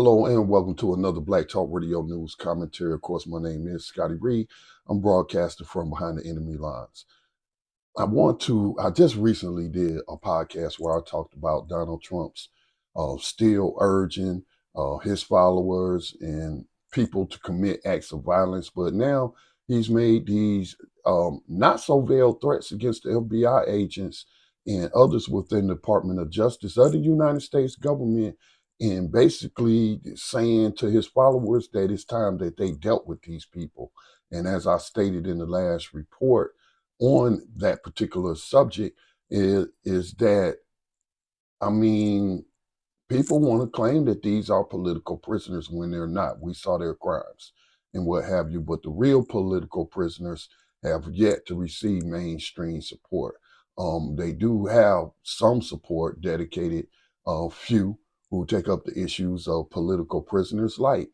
Hello and welcome to another Black Talk Radio News commentary. Of course, my name is Scotty Reed. I'm broadcasting from behind the enemy lines. I just recently did a podcast where I talked about Donald Trump's still urging his followers and people to commit acts of violence. But now he's made these not so veiled threats against the FBI agents and others within the Department of Justice of the United States government, and basically saying to his followers that it's time that they dealt with these people. And as I stated in the last report on that particular subject, is that, I mean, people want to claim that these are political prisoners when they're not. We saw their crimes and what have you, but the real political prisoners have yet to receive mainstream support. They do have some support, dedicated few who take up the issues of political prisoners, like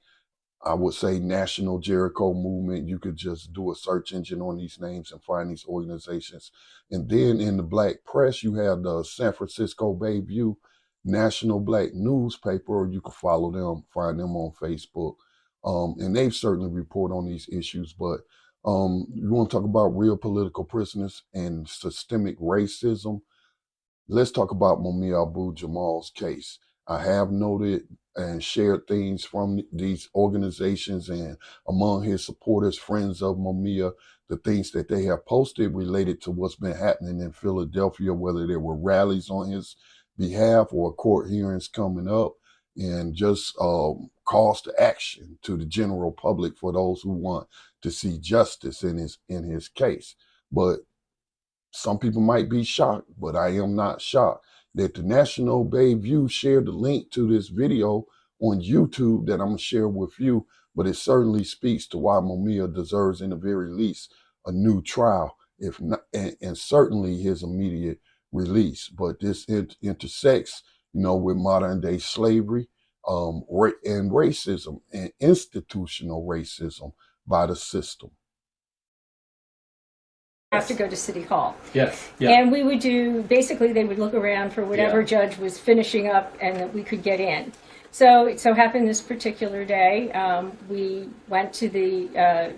I would say National Jericho Movement. You could just do a search engine on these names and find these organizations. And then in the black press, you have the San Francisco Bayview National Black Newspaper, or you can follow them, find them on Facebook. And they've certainly report on these issues. But you want to talk about real political prisoners and systemic racism? Let's talk about Mumia Abu-Jamal's case. I have noted and shared things from these organizations and among his supporters, friends of Mumia, the things that they have posted related to what's been happening in Philadelphia, whether there were rallies on his behalf or court hearings coming up, and just calls to action to the general public for those who want to see justice in his case. But some people might be shocked, but I am not shocked that the National Bayview shared the link to this video on YouTube that I'm going to share with you. But it certainly speaks to why Mumia deserves, in the very least, a new trial, if not, and certainly his immediate release. But this intersects, with modern day slavery, and racism and institutional racism by the system. Have to go to City Hall. Yes. Yeah. And we would basically they would look around for whatever judge was finishing up and that we could get in. So it so happened this particular day, we went to the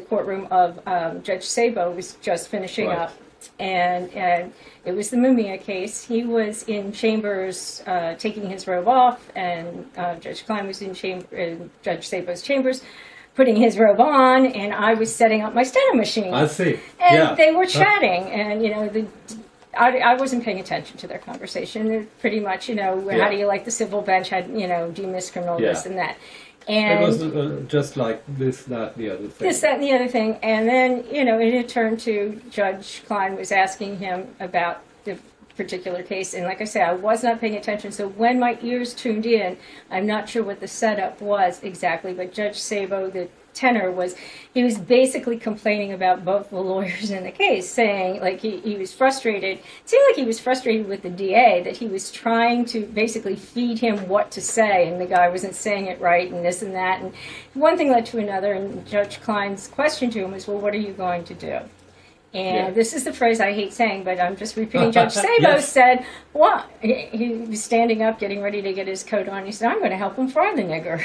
courtroom of Judge Sabo was just finishing up. And it was the Mumia case. He was in chambers taking his robe off, and Judge Klein was in Judge Sabo's chambers putting his robe on, and I was setting up my steno machine. I see. And they were chatting, and I wasn't paying attention to their conversation. They're pretty much, how do you like the civil bench? How, do you miss criminal this and that? And it was just like this, that, the other thing. This, that, and the other thing. And then, it had turned to Judge Klein was asking him about the particular case. And like I said, I was not paying attention. So when my ears tuned in, I'm not sure what the setup was exactly, but Judge Sabo, the tenor was, he was basically complaining about both the lawyers in the case, saying like he was frustrated. It seemed like he was frustrated with the DA, that he was trying to basically feed him what to say, and the guy wasn't saying it right, and this and that. And one thing led to another, and Judge Klein's question to him was, well, what are you going to do? And this is the phrase I hate saying, but I'm just repeating. Judge Sabo said, what? He was standing up, getting ready to get his coat on. He said, I'm going to help him fry the nigger.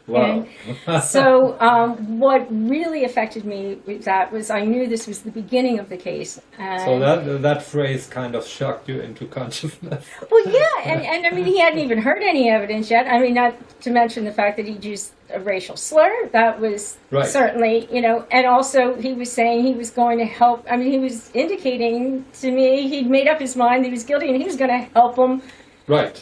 Wow. So what really affected me was I knew this was the beginning of the case. So that phrase kind of shocked you into consciousness. Well, yeah, and I mean, he hadn't even heard any evidence yet. I mean, not to mention the fact that he'd used a racial slur. That was certainly, and also he was saying he was going to help. I mean, he was indicating to me he'd made up his mind that he was guilty and he was going to help him. Right.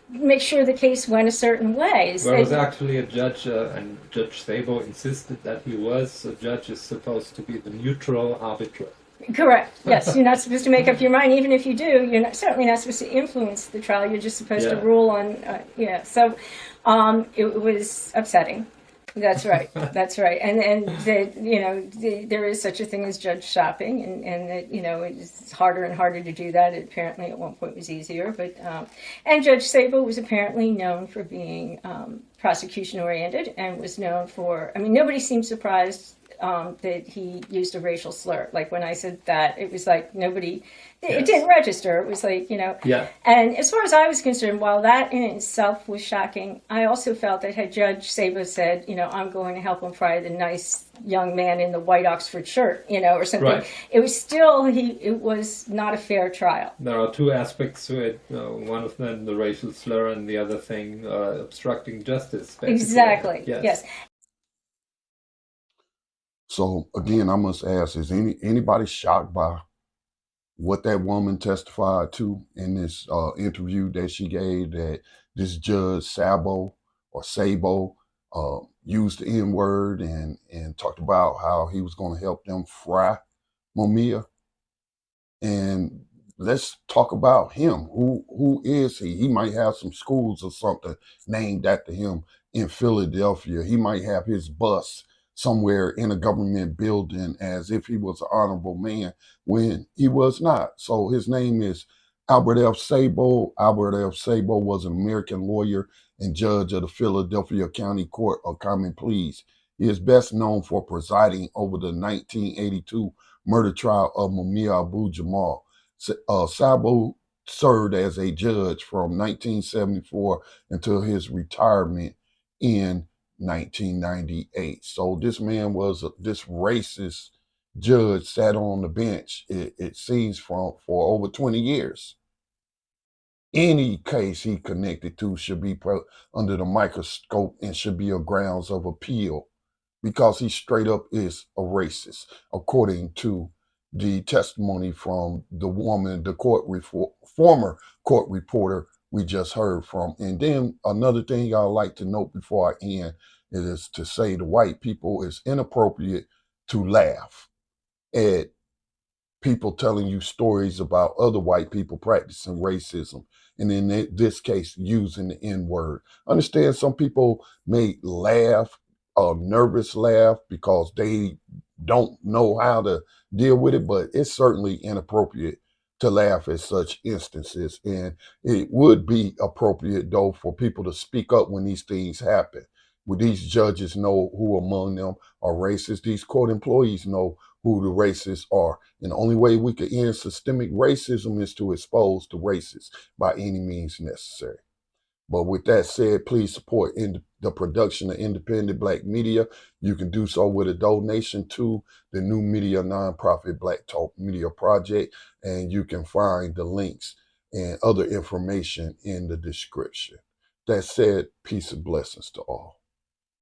Make sure the case went a certain way. There was actually a judge, and Judge Sabo insisted that he was. A judge is supposed to be the neutral arbiter. Correct. Yes, you're not supposed to make up your mind. Even if you do, you're certainly not supposed to influence the trial. You're just supposed to rule on. So it was upsetting. That's right. That's right. And there is such a thing as judge shopping, and that, it's harder and harder to do that. It apparently at one point was easier, but and Judge Sabo was apparently known for being prosecution oriented and was known for, I mean, nobody seemed surprised that he used a racial slur. Like when I said that, it was like nobody, it didn't register. It was like, Yeah. And as far as I was concerned, while that in itself was shocking, I also felt that had Judge Sabo said, I'm going to help him fry the nice young man in the white Oxford shirt, or something, Right. it was still, it was not a fair trial. There are two aspects to it. One of them, the racial slur, and the other thing, obstructing justice. Basically. Exactly. Yes. So again, I must ask: is anybody shocked by what that woman testified to in this interview that she gave? That this judge Sabo used the N word and talked about how he was going to help them fry Mumia. And let's talk about him. Who is he? He might have some schools or something named after him in Philadelphia. He might have his bust somewhere in a government building as if he was an honorable man when he was not. So his name is Albert F. Sabo. Albert F. Sabo was an American lawyer and judge of the Philadelphia County Court of Common Pleas. He is best known for presiding over the 1982 murder trial of Mumia Abu-Jamal. Sabo served as a judge from 1974 until his retirement in 1998. So this man was this racist judge sat on the bench, it seems, for over 20 years. Any case he connected to should be put under the microscope and should be of grounds of appeal, because he straight up is a racist, according to the testimony from the woman, the former court reporter we just heard from. And then another thing I'd like to note before I end is to say to white people, it's inappropriate to laugh at people telling you stories about other white people practicing racism, and in this case, using the N-word. Understand some people may laugh, a nervous laugh, because they don't know how to deal with it, but it's certainly inappropriate to laugh at such instances. And it would be appropriate, though, for people to speak up when these things happen. Would these judges know who among them are racist? These court employees know who the racists are. And the only way we can end systemic racism is to expose the racists by any means necessary. But with that said, please support the production of independent Black media. You can do so with a donation to the new media nonprofit Black Talk Media Project, and you can find the links and other information in the description. That said, peace and blessings to all.